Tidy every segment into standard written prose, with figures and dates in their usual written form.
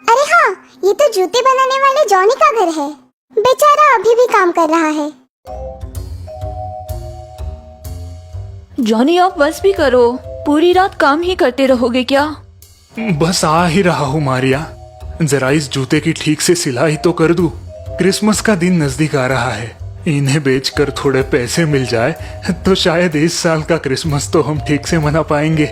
अरे हाँ, ये तो जूते बनाने वाले जॉनी का घर है। बेचारा अभी भी काम कर रहा है। जॉनी आप बस भी करो, पूरी रात काम ही करते रहोगे क्या? बस आ ही रहा हूँ मारिया, जरा इस जूते की ठीक से सिलाई तो कर दूं। क्रिसमस का दिन नजदीक आ रहा है, इन्हें बेचकर थोड़े पैसे मिल जाए तो शायद इस साल का क्रिसमस तो हम ठीक से मना पाएंगे।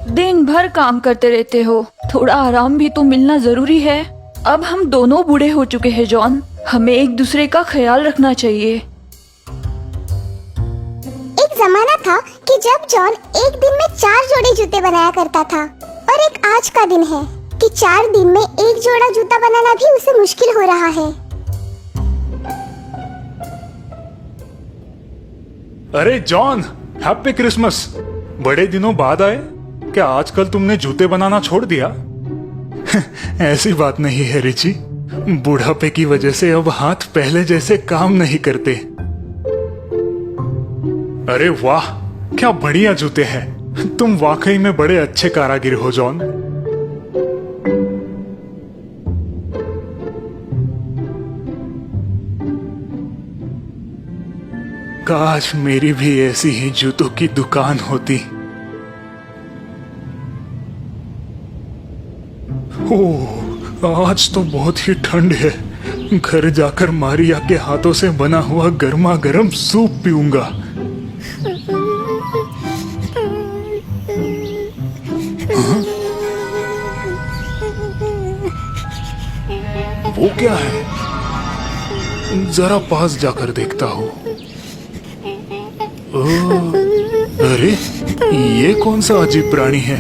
दिन भर काम करते रहते हो, थोड़ा आराम भी तो मिलना जरूरी है। अब हम दोनों बूढ़े हो चुके हैं जॉन, हमें एक दूसरे का ख्याल रखना चाहिए। एक जमाना था कि जब जॉन एक दिन में 4 जोड़े जूते बनाया करता था, और एक आज का दिन है कि 4 दिन में एक जोड़ा जूता बनाना भी उसे मुश्किल हो रहा है। अरे जॉन, हैप्पी क्रिसमस। बड़े दिनों बाद आए। क्या आजकल तुमने जूते बनाना छोड़ दिया? ऐसी बात नहीं है रिची, बुढ़ापे की वजह से अब हाथ पहले जैसे काम नहीं करते। अरे वाह, क्या बढ़िया जूते हैं। तुम वाकई में बड़े अच्छे कारागिर हो जॉन। काश मेरी भी ऐसी ही जूतों की दुकान होती। ओह, आज तो बहुत ही ठंड है। घर जाकर मारिया के हाथों से बना हुआ गर्मा गर्म सूप पीऊंगा। हाँ? वो क्या है? जरा पास जाकर देखता हूँ। ओह, अरे ये कौन सा अजीब प्राणी है?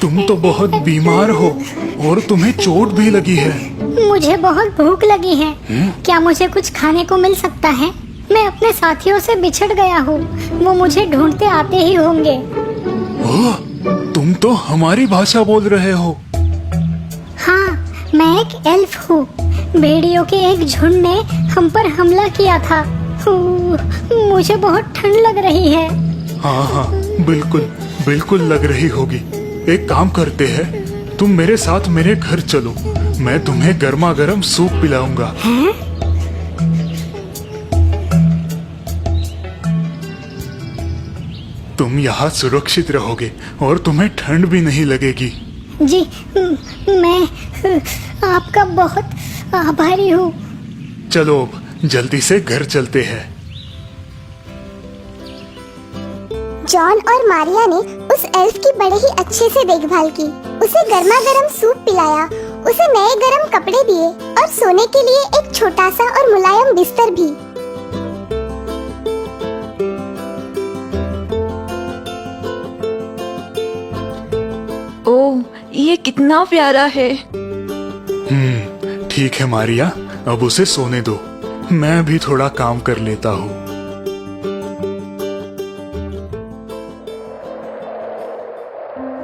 तुम तो बहुत बीमार हो और तुम्हें चोट भी लगी है। मुझे बहुत भूख लगी है। क्या मुझे कुछ खाने को मिल सकता है? मैं अपने साथियों से बिछड़ गया हूँ, वो मुझे ढूंढते आते ही होंगे। ओह, तुम तो हमारी भाषा बोल रहे हो। हाँ, मैं एक एल्फ हूँ। भेड़ियों के एक झुंड ने हम पर हमला किया था। मुझे बहुत ठंड लग रही है। हाँ हाँ, बिल्कुल बिल्कुल लग रही होगी। एक काम करते हैं, तुम मेरे साथ मेरे घर चलो, मैं तुम्हें गर्मा गर्म सूप पिलाऊंगा। हैं? तुम यहाँ सुरक्षित रहोगे और तुम्हें ठंड भी नहीं लगेगी। जी, मैं आपका बहुत आभारी हूँ। चलो अब जल्दी से घर चलते हैं। जॉन और मारिया ने उस एल्फ की बड़े ही अच्छे से देखभाल की, उसे गर्मा गर्म सूप पिलाया, उसे नए गर्म कपड़े दिए और सोने के लिए एक छोटा सा और मुलायम बिस्तर भी। ओह, ये कितना प्यारा है। ठीक है मारिया, अब उसे सोने दो, मैं भी थोड़ा काम कर लेता हूँ।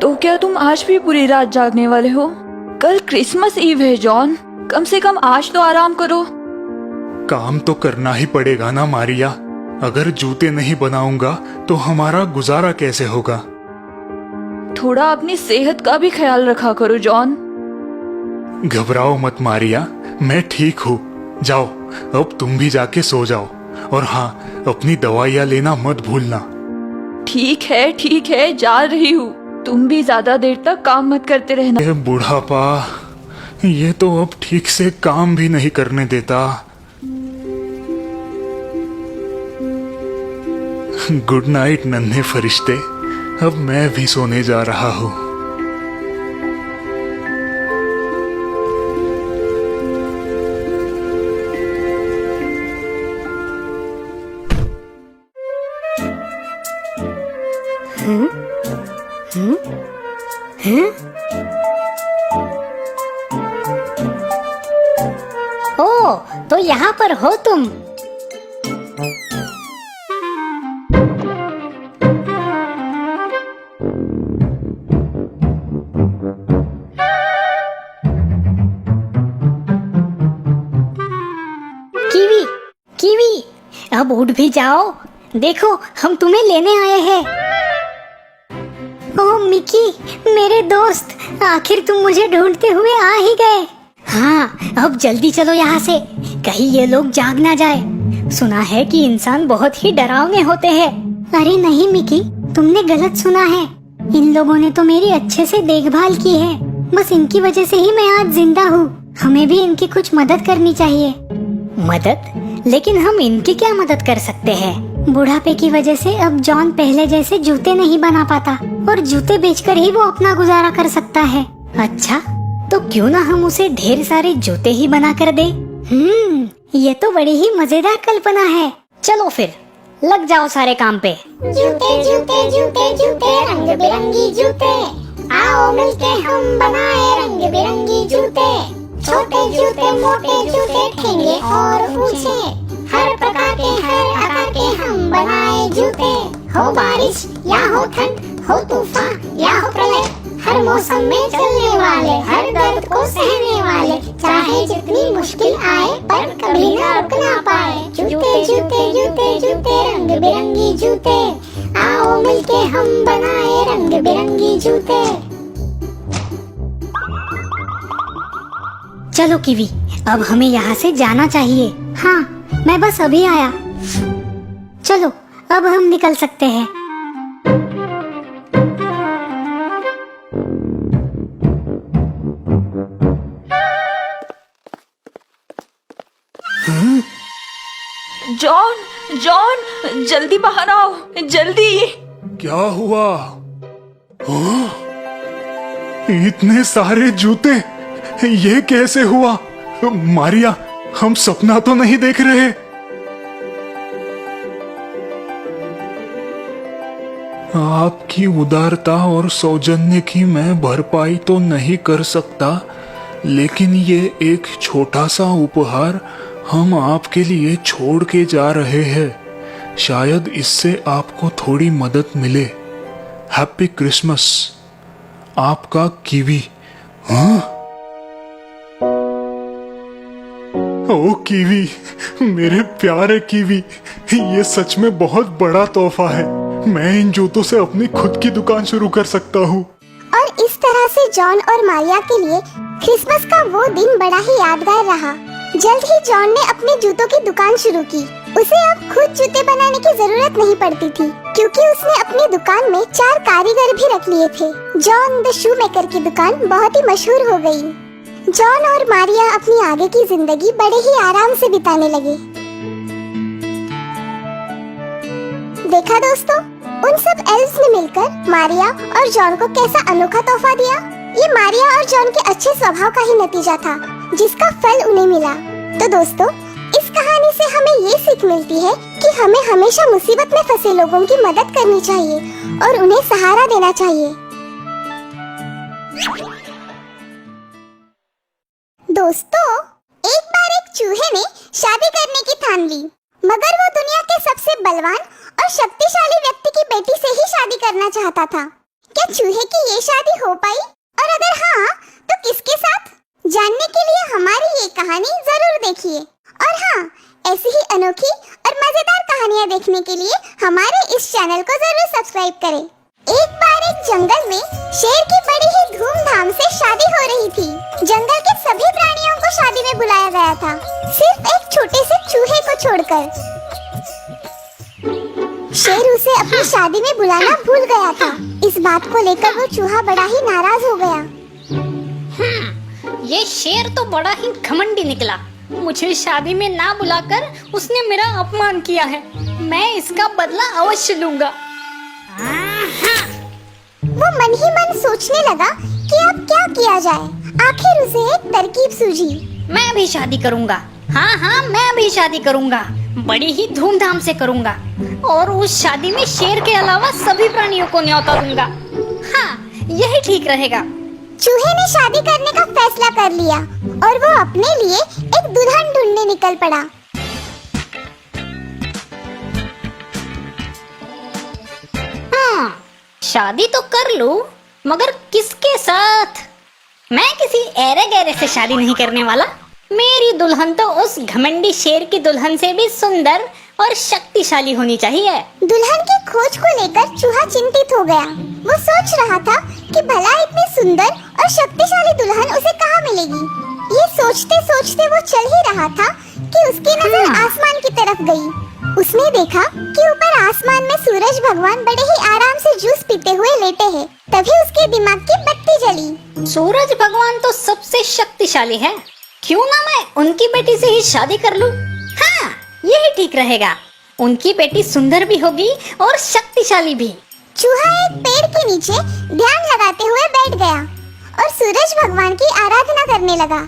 तो क्या तुम आज भी पूरी रात जागने वाले हो? कल क्रिसमस ईव है जॉन, कम से कम आज तो आराम करो। काम तो करना ही पड़ेगा ना मारिया, अगर जूते नहीं बनाऊंगा तो हमारा गुजारा कैसे होगा? थोड़ा अपनी सेहत का भी ख्याल रखा करो जॉन। घबराओ मत मारिया, मैं ठीक हूँ। जाओ, अब तुम भी जाके सो जाओ, और हाँ, अपनी दवाइयाँ लेना मत भूलना। ठीक है, जा रही हूँ। तुम भी ज्यादा देर तक काम मत करते रहना। ये बुढ़ापा, ये तो अब ठीक से काम भी नहीं करने देता। गुड नाइट नन्हे फरिश्ते, अब मैं भी सोने जा रहा हूँ। ओ, तो यहाँ पर हो तुम। कीवी, कीवी, अब उठ भी जाओ। देखो, हम तुम्हें लेने आए हैं। ओह मिकी, मेरे दोस्त, आखिर तुम मुझे ढूंढते हुए आ ही गए। हाँ, अब जल्दी चलो यहाँ से, कहीं ये लोग जाग ना जाए। सुना है कि इंसान बहुत ही डरावने होते हैं। अरे नहीं मिकी, तुमने गलत सुना है। इन लोगों ने तो मेरी अच्छे से देखभाल की है, बस इनकी वजह से ही मैं आज जिंदा हूँ। हमें भी इनकी कुछ मदद करनी चाहिए। मदद? लेकिन हम इनकी क्या मदद कर सकते हैं? बुढ़ापे की वजह से अब जॉन पहले जैसे जूते नहीं बना पाता और जूते बेचकर ही वो अपना गुजारा कर सकता है। अच्छा, तो क्यों ना हम उसे ढेर सारे जूते ही बना कर दे। ये तो बड़ी ही मजेदार कल्पना है। चलो फिर लग जाओ सारे काम पे। जूते जूते जूते जूते रंग बिरंगी जूते, आओ मिलके हम बनाए रंग बिरंगी जूते। छोटे जूते, मोटे जूते, ठेंगे और ऊंचे, हर प्रकार के हर आकार के हम बनाए जूते। हो बारिश या हो ठंड, हो तूफान या हो प्रलय, हर मौसम में चलने वाले, हर दर्द को सहने वाले, चाहे जितनी मुश्किल आए पर कभी ना रुकना पाए। जूते जूते जूते जूते रंग बिरंगी जूते, आओ मिलके हम बनाए रंग बिरंगी जूते। चलो कीवी, अब हमें यहाँ से जाना चाहिए। हाँ, मैं बस अभी आया। चलो अब हम निकल सकते हैं। जॉन, जॉन, जल्दी बाहर आओ, जल्दी। क्या हुआ? ओह, इतने सारे जूते, ये कैसे हुआ? मारिया, हम सपना तो नहीं देख रहे? आपकी उदारता और सौजन्य की मैं भरपाई तो नहीं कर सकता, लेकिन ये एक छोटा सा उपहार हम आपके लिए छोड़ के जा रहे हैं। शायद इससे आपको थोड़ी मदद मिले। हैप्पी क्रिसमस, आपका कीवी। हाँ? ओ कीवी, मेरे प्यारे कीवी, ये सच में बहुत बड़ा तोहफा है। मैं इन जूतों से अपनी खुद की दुकान शुरू कर सकता हूँ। और इस तरह से जॉन और मारिया के लिए क्रिसमस का वो दिन बड़ा ही यादगार रहा। जल्द ही जॉन ने अपने जूतों की दुकान शुरू की। उसे अब खुद जूते बनाने की जरूरत नहीं पड़ती थी, क्योंकि उसने अपनी दुकान में 4 कारीगर भी रख लिए थे। जॉन द शू मेकर की दुकान बहुत ही मशहूर हो गई। जॉन और मारिया अपनी आगे की जिंदगी बड़े ही आराम से बिताने लगे। देखा दोस्तों, उन सब एल्व्स ने मिलकर मारिया और जॉन को कैसा अनोखा तोहफा दिया। ये मारिया और जॉन के अच्छे स्वभाव का ही नतीजा था, जिसका फल उन्हें मिला। तो दोस्तों, इस कहानी से हमें ये सीख मिलती है कि हमें हमेशा मुसीबत में फंसे लोगों की मदद करनी चाहिए और उन्हें सहारा देना चाहिए। दोस्तों, एक बार एक चूहे ने शादी करने की ठान ली, मगर वो दुनिया के सबसे बलवान और शक्तिशाली व्यक्ति की बेटी से ही शादी करना चाहता था। क्या चूहे की ये शादी हो पाई? और अगर हाँ, तो किसके साथ? जानने के लिए हमारी ये कहानी जरूर देखिए। और हाँ, ऐसी ही अनोखी और मजेदार कहानियाँ देखने के लिए हमारे इस चैनल को जरूर सब्सक्राइब करें। एक बार एक जंगल में शेर की बड़ी ही धूमधाम से शादी हो रही थी। जंगल के सभी प्राणियों को शादी में बुलाया गया था, सिर्फ एक छोटे से चूहे को छोड़कर। शेर उसे अपनी शादी में बुलाना भूल गया था। इस बात को लेकर वो चूहा बड़ा ही नाराज हो गया। ये शेर तो बड़ा ही घमंडी निकला। मुझे शादी में ना बुलाकर उसने मेरा अपमान किया है। मैं इसका बदला अवश्य लूंगा। वो मन ही मन सोचने लगा कि अब क्या किया जाए। आखिर उसे एक तरकीब सूझी। मैं भी शादी करूंगा। हाँ, मैं भी शादी करूंगा। बड़ी ही धूमधाम से करूंगा और उस शादी में शेर के अलावा सभी प्राणियों को न्योता दूंगा। हाँ, यही ठीक रहेगा। चूहे ने शादी करने का फैसला कर लिया और वो अपने लिए एक दुल्हन ढूंढने निकल पड़ा। शादी तो कर लूं, मगर किसके साथ? मैं किसी ऐरे गैरे से शादी नहीं करने वाला। मेरी दुल्हन तो उस घमंडी शेर की दुल्हन से भी सुंदर और शक्तिशाली होनी चाहिए। दुल्हन की खोज को लेकर चूहा चिंतित हो गया। वो सोच रहा था कि भला इतनी सुंदर और शक्तिशाली दुल्हन उसे कहाँ मिलेगी। ये सोचते सोचते वो चल ही रहा था कि उसकी नजर आसमान की तरफ गई। उसने देखा कि ऊपर आसमान में सूरज भगवान बड़े ही आराम से जूस पीते हुए लेटे हैं। तभी उसके दिमाग की बत्ती जली। सूरज भगवान तो सबसे शक्तिशाली है, क्यों ना मैं उनकी बेटी से ही शादी कर लूं? हाँ, यही ठीक रहेगा। उनकी बेटी सुंदर भी होगी और शक्तिशाली भी। चूहा एक पेड़ के नीचे ध्यान लगाते हुए बैठ गया और सूरज भगवान की आराधना करने लगा।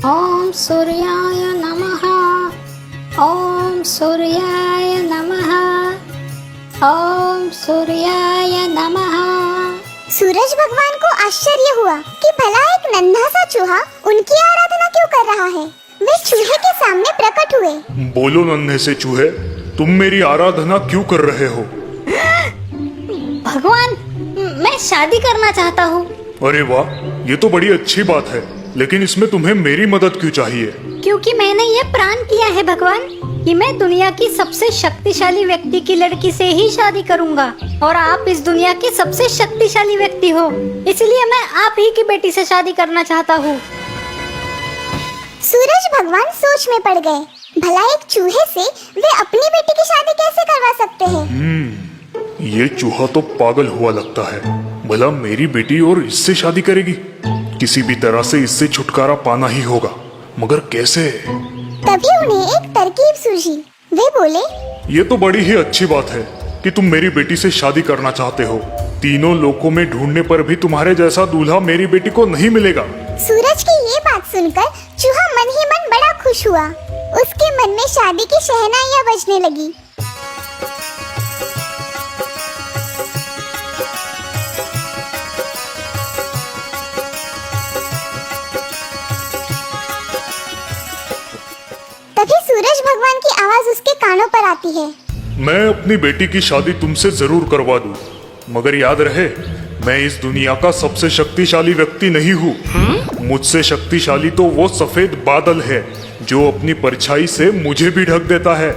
ओम सूर्याय नमः, ओम सूर्याय नमः, ओम सूर्याय नमः। सूरज भगवान को आश्चर्य हुआ कि भला एक नन्हा सा चूहा उनकी आराधना क्यों कर रहा है। वे चूहे के सामने प्रकट हुए। बोलो नन्हे से चूहे, तुम मेरी आराधना क्यों कर रहे हो? भगवान, मैं शादी करना चाहता हूँ। अरे वाह, ये तो बड़ी अच्छी बात है, लेकिन इसमें तुम्हें मेरी मदद क्यों चाहिए? क्योंकि मैंने ये प्रण किया है भगवान कि मैं दुनिया की सबसे शक्तिशाली व्यक्ति की लड़की से ही शादी करूंगा, और आप इस दुनिया के सबसे शक्तिशाली व्यक्ति हो, इसलिए मैं आप ही की बेटी से शादी करना चाहता हूँ। सूरज भगवान सोच में पड़ गए। भला एक चूहे से वे अपनी बेटी की शादी कैसे करवा सकते हैं? ये चूहा तो पागल हुआ लगता है। भला मेरी बेटी और इससे शादी करेगी? किसी भी तरह से इससे छुटकारा पाना ही होगा, मगर कैसे? तभी उन्हें एक तरकीब सूझी। वे बोले, ये तो बड़ी ही अच्छी बात है कि तुम मेरी बेटी से शादी करना चाहते हो। तीनों लोकों में ढूंढने पर भी तुम्हारे जैसा दूल्हा मेरी बेटी को नहीं मिलेगा। सूरज की ये बात सुनकर चूहा मन ही मन बड़ा खुश हुआ। उसके मन में शादी की शहनाइयां बजने लगी। तभी सूरज भगवान की आवाज उसके कानों पर आती है। मैं अपनी बेटी की शादी तुमसे जरूर करवा दूं, मगर याद रहे, मैं इस दुनिया का सबसे शक्तिशाली व्यक्ति नहीं हूँ। मुझसे शक्तिशाली तो वो सफेद बादल है जो अपनी परछाई से मुझे भी ढक देता है।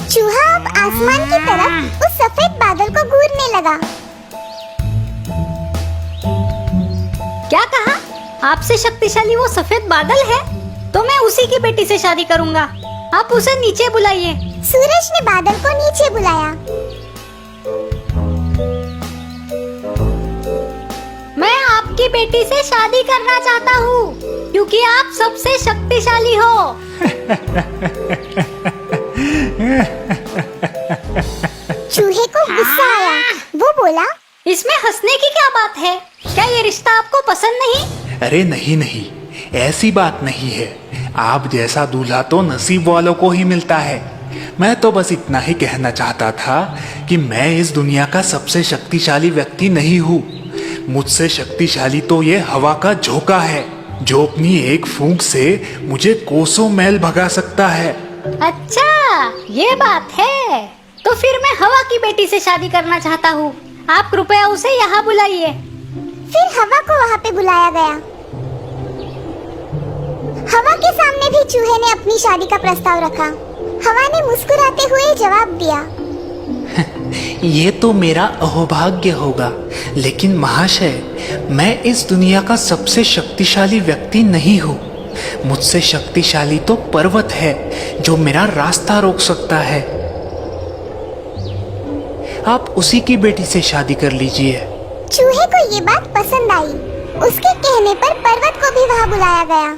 चूहा अब आसमान की तरफ उस सफेद बादल को घूरने लगा। क्या कहा? आपसे शक्तिशाली वो सफेद बादल है? तो मैं उसी की बेटी से शादी करूंगा। आप उसे नीचे बुलाइए। सूरज ने बादल को नीचे बुलाया। मैं आपकी बेटी से शादी करना चाहता हूँ, क्योंकि आप सबसे शक्तिशाली हो। चूहे को गुस्सा आया। वो बोला, इसमें हंसने की क्या बात है? क्या ये रिश्ता आपको पसंद नहीं? अरे नहीं नहीं, ऐसी बात नहीं है। आप जैसा दूल्हा तो नसीब वालों को ही मिलता है। मैं तो बस इतना ही कहना चाहता था कि मैं इस दुनिया का सबसे शक्तिशाली व्यक्ति नहीं हूँ। मुझसे शक्तिशाली तो ये हवा का झोंका है, जो अपनी एक फूंक से मुझे कोसों मैल भगा सकता है। अच्छा, ये बात है। तो फिर मैं हवा की बेटी से शादी करना चाहता हूँ। आप कृपया उसे यहाँ बुलाइए। फिर हवा को वहाँ पे बुलाया गया। हवा के सामने भी चूहे ने अपनी शादी का प्रस्ताव रखा। हवा ने मुस्कुराते हुए जवाब दिया, ये तो मेरा अहोभाग्य होगा, लेकिन महाशय, मैं इस दुनिया का सबसे शक्तिशाली व्यक्ति नहीं हूँ। मुझसे शक्तिशाली तो पर्वत है जो मेरा रास्ता रोक सकता है। आप उसी की बेटी से शादी कर लीजिए। चूहे को ये बात पसंद आई। उसके कहने पर पर्वत को भी वहाँ बुलाया गया।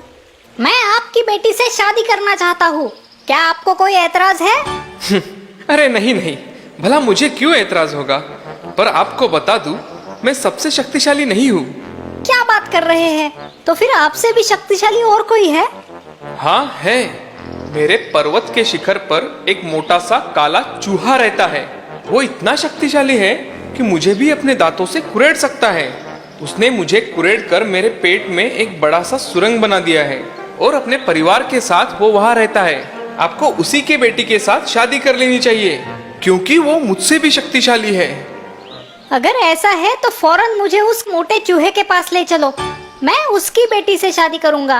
मैं आपकी बेटी से शादी करना चाहता हूँ। क्या आपको कोई एतराज है? अरे नहीं नहीं, भला मुझे क्यों एतराज होगा? पर आपको बता दूं, मैं सबसे शक्तिशाली नहीं हूँ। क्या बात कर रहे हैं? तो फिर आपसे भी शक्तिशाली और कोई है? हाँ है। मेरे पर्वत के शिखर पर एक मोटा सा काला चूहा रहता है। वो इतना शक्तिशाली है कि मुझे भी अपने दांतों से कुरेद सकता है। उसने मुझे कुरेद कर मेरे पेट में एक बड़ा सा सुरंग बना दिया है, और अपने परिवार के साथ वो वहाँ रहता है। आपको उसी के बेटी के साथ शादी कर लेनी चाहिए, क्योंकि वो मुझसे भी शक्तिशाली है। अगर ऐसा है तो फौरन मुझे उस मोटे चूहे के पास ले चलो। मैं उसकी बेटी से शादी करूंगा।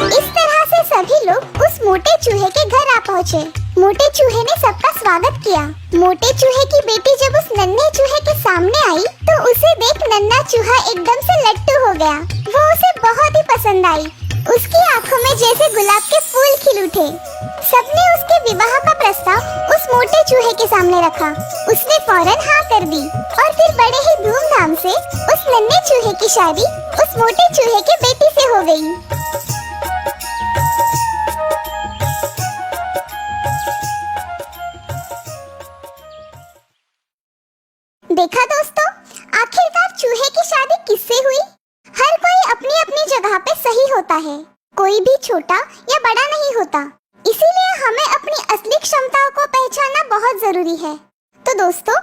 इस तरह से सभी लोग उस मोटे चूहे के घर आ पहुँचे। मोटे चूहे ने सबका स्वागत किया। मोटे चूहे की बेटी जब उस नन्हे चूहे के सामने आई तो उसे देख नन्हा चूहा एकदम से लट्टू हो गया। वो उसे बहुत ही पसंद आई। उसकी आंखों में जैसे गुलाब के फूल खिल उठे। सबने उसके विवाह का प्रस्ताव उस मोटे चूहे के सामने रखा। उसने फौरन हाँ कर दी और फिर बड़े ही धूमधाम से उस नन्हे चूहे की शादी उस मोटे चूहे के बेटी से हो गई। देखा दोस्तों, आखिरकार चूहे की शादी किससे हुई? हर कोई अपनी अपनी जगह पे सही होता है। कोई भी छोटा या बड़ा नहीं होता। इसीलिए हमें अपनी असली क्षमताओं को पहचानना बहुत जरूरी है। तो दोस्तों,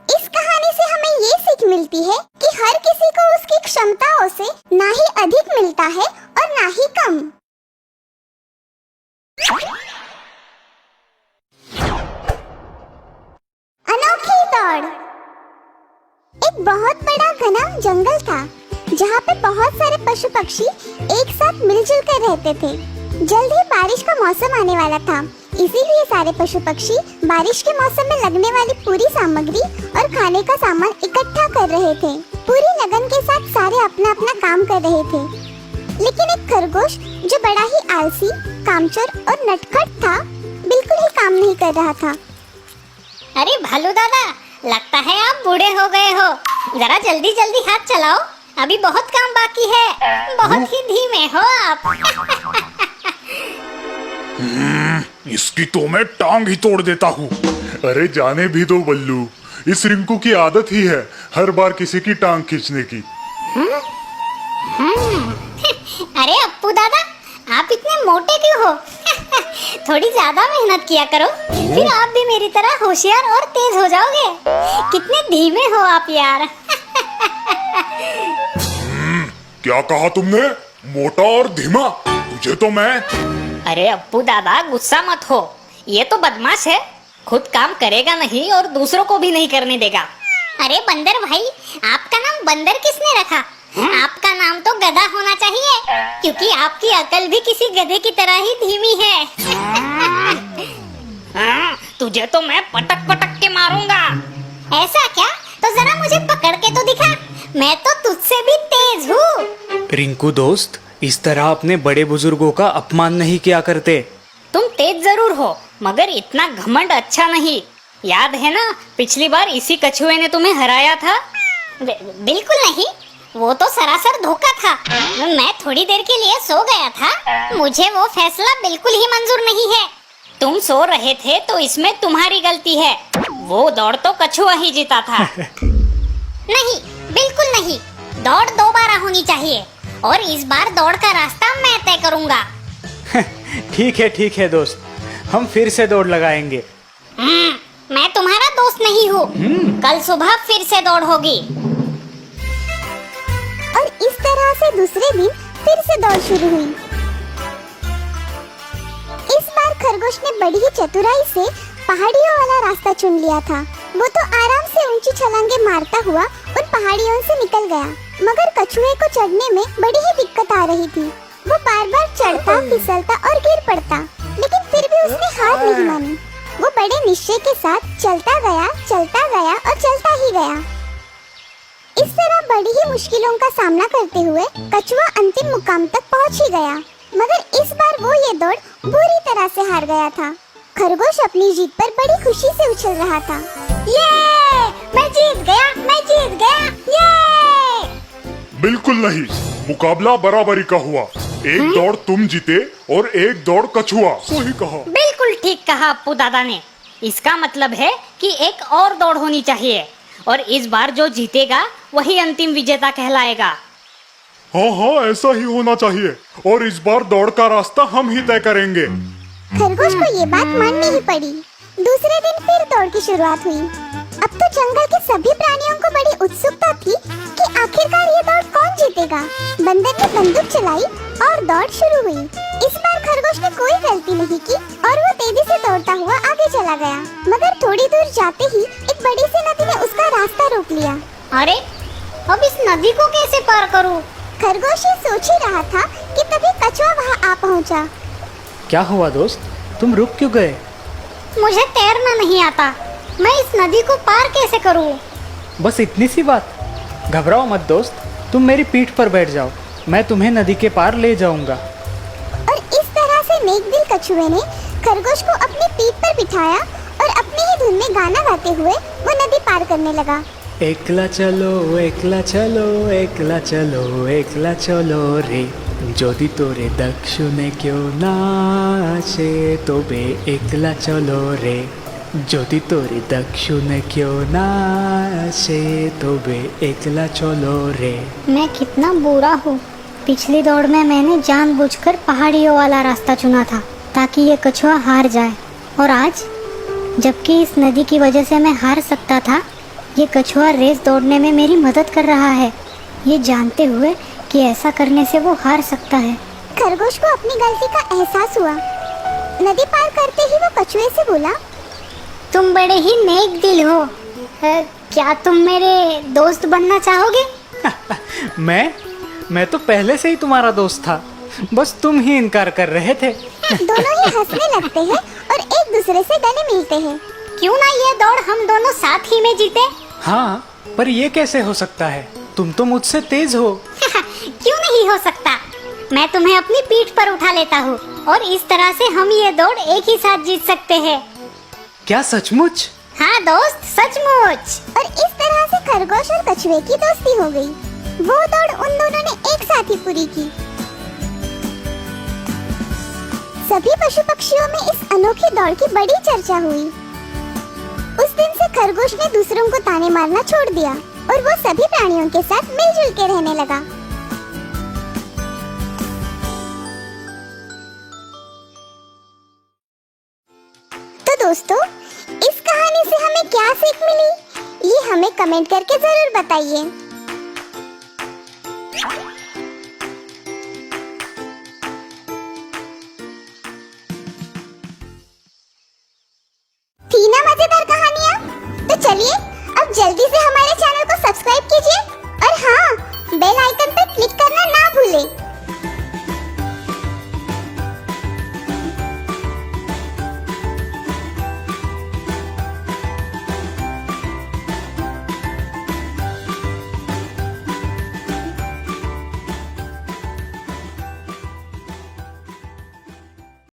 इस कहानी से हमें ये सीख मिलती है कि हर किसी को उसकी क्षमताओं से ना ही अधिक मिलता है और ना ही कम। अनोखी दौड़। एक बहुत बड़ा घना जंगल था जहाँ पे बहुत सारे पशु पक्षी एक साथ मिलजुल कर रहते थे। जल्द ही बारिश का मौसम आने वाला था, इसीलिए सारे पशु पक्षी बारिश के मौसम में लगने वाली पूरी सामग्री और खाने का सामान इकट्ठा कर रहे थे। पूरी लगन के साथ सारे अपना अपना काम कर रहे थे। लेकिन एक खरगोश जो बड़ा ही आलसी, कामचोर और नटखट था, बिल्कुल ही काम नहीं कर रहा था। अरे भालू दादा, लगता है आप बूढ़े हो गए हो। जरा जल्दी जल्दी हाथ चलाओ, अभी बहुत काम बाकी है। बहुत ही धीमे हो आप। इसकी तो मैं टांग ही तोड़ देता हूँ। अरे जाने भी दो बल्लू, इस रिंकू की आदत ही है हर बार किसी की टांग खींचने की। अरे अप्पू दादा, आप इतने मोटे क्यों हो? थोड़ी ज्यादा मेहनत किया करो, फिर आप भी मेरी तरह होशियार और तेज हो जाओगे। कितने धीमे हो आप यार। क्या कहा तुमने? मोटा और धीमा? तुझे तो मैं। अरे अप्पू दादा, गुस्सा मत हो। ये तो बदमाश है, खुद काम करेगा नहीं और दूसरों को भी नहीं करने देगा। अरे बंदर भाई, आपका नाम बंदर किसने रखा? आपका नाम तो गधा होना चाहिए, क्योंकि आपकी अकल भी किसी गधे की तरह ही धीमी है। तुझे तो मैं पटक पटक के मारूंगा। ऐसा क्या? तो जरा मुझे पकड़ के तो दिखा, मैं तो तुझसे भी तेज हूँ। रिंकू दोस्त, इस तरह अपने बड़े बुजुर्गों का अपमान नहीं किया करते। तुम तेज जरूर हो, मगर इतना घमंड अच्छा नहीं। याद है ना, पिछली बार इसी कछुए ने तुम्हें हराया था। बिल्कुल नहीं, वो तो सरासर धोखा था। मैं थोड़ी देर के लिए सो गया था। मुझे वो फैसला बिल्कुल ही मंजूर नहीं है। तुम सो रहे थे तो इसमें तुम्हारी गलती है। वो दौड़ तो कछुआ ही जीता था। नहीं, बिल्कुल नहीं। दौड़ दोबारा होनी चाहिए और इस बार दौड़ का रास्ता मैं तय करूंगा। ठीक है दोस्त, हम फिर से दौड़ लगाएंगे। मैं तुम्हारा दोस्त नहीं हूँ। कल सुबह फिर से दौड़ होगी। और इस तरह से दूसरे दिन फिर से दौड़ शुरू हुई। इस बार खरगोश ने बड़ी ही चतुराई से पहाड़ियों वाला रास्ता चुन लिया था। वो तो आराम से ऊंची छलांगे मारता हुआ उन पहाड़ियों से निकल गया, मगर कछुए को चढ़ने में बड़ी ही दिक्कत आ रही थी। वो बार बार चढ़ता, फिसलता और गिर पड़ता, लेकिन फिर भी उसने हार नहीं मानी। वो बड़े निश्चय के साथ चलता गया और चलता ही गया। इस तरह बड़ी ही मुश्किलों का सामना करते हुए कछुआ अंतिम मुकाम तक पहुंच ही गया, मगर इस बार वो ये दौड़ बुरी तरह से हार गया था। खरगोश अपनी जीत पर बड़ी खुशी से उछल रहा था। ये! मैं जीत गया! ये! बिल्कुल नहीं, मुकाबला बराबरी का हुआ। एक दौड़ तुम जीते और एक दौड़ कछुआ। सही कहा। बिल्कुल ठीक कहा अप्पू दादा ने। इसका मतलब है कि एक और दौड़ होनी चाहिए और इस बार जो जीतेगा वही अंतिम विजेता कहलाएगा। हाँ, ऐसा ही होना चाहिए और इस बार दौड़ का रास्ता हम ही तय करेंगे। खरगोश को ये बात माननी ही पड़ी। दूसरे दिन फिर दौड़ की शुरुआत हुई। अब तो जंगल के सभी प्राणियों को बड़ी उत्सुकता थी कि आखिरकार ये दौड़ कौन जीतेगा। बंदर ने बंदूक चलाई और दौड़ शुरू हुई। इस बार खरगोश ने कोई गलती नहीं की और वो तेजी से दौड़ता हुआ आगे चला गया, मगर थोड़ी दूर जाते ही एक बड़ी सी नदी ने उसका रास्ता रोक लिया। अरे, अब इस नदी को कैसे पार करूं? खरगोश ये सोच ही रहा था कि तभी कछुआ वहाँ आ पहुँचा। क्या हुआ दोस्त, तुम रुक क्यों गए? मुझे तैरना नहीं आता, मैं इस नदी को पार कैसे करूं? बस इतनी सी बात? घबराओ मत दोस्त, तुम मेरी पीठ पर बैठ जाओ, मैं तुम्हें नदी के पार ले जाऊंगा। और इस तरह से नेकदिल कछुए ने खरगोश को अपनी पीठ पर बिठाया और अपनी ही धुन में गाना गाते हुए वो नदी पार करने लगा। एकला चलो एकला चलो एकला चलो एकला चलो रे, যদি তোরে দক্ষিণে কেউ না আসে তবে একলা চলো রে, যদি তোরে দক্ষিণে কেউ না আসে তবে একলা চলো রে। मैं कितना बुरा हूँ। पिछली दौड़ में मैंने जानबूझकर पहाड़ियों वाला रास्ता चुना था ताकि ये कछुआ हार जाए, और आज जबकि इस नदी की वजह से मैं हार सकता था, ये कछुआ रेस दौड़ने में मेरी मदद कर रहा है, ये जानते हुए कि ऐसा करने से वो हार सकता है। खरगोश को अपनी गलती का एहसास हुआ। नदी पार करते ही वो कछुए से बोला, तुम बड़े ही नेक दिल हो, क्या तुम मेरे दोस्त बनना चाहोगे? मैं तो पहले से ही तुम्हारा दोस्त था, बस तुम ही इनकार कर रहे थे। दोनों ही हंसने लगते हैं और एक दूसरे से गले मिलते हैं। क्यों ना ये दौड़ हम दोनों साथ ही में जीते? हाँ, पर ये कैसे हो सकता है, तुम तो मुझसे तेज हो। क्यों नहीं हो सकता, मैं तुम्हें अपनी पीठ पर उठा लेता हूँ और इस तरह से हम ये दौड़ एक ही साथ जीत सकते हैं। क्या सचमुच? हाँ दोस्त, सचमुच। और इस तरह से खरगोश और कछुए की दोस्ती हो गई। वो दौड़ उन दोनों ने एक साथ ही पूरी की। सभी पशु पक्षियों में इस अनोखी दौड़ की बड़ी चर्चा हुई। उस दिन से खरगोश ने दूसरों को ताने मारना छोड़ दिया और वो सभी प्राणियों के साथ मिलजुल के रहने लगा। तो दोस्तों, इस कहानी से हमें क्या सीख मिली, ये हमें कमेंट करके जरूर बताइए।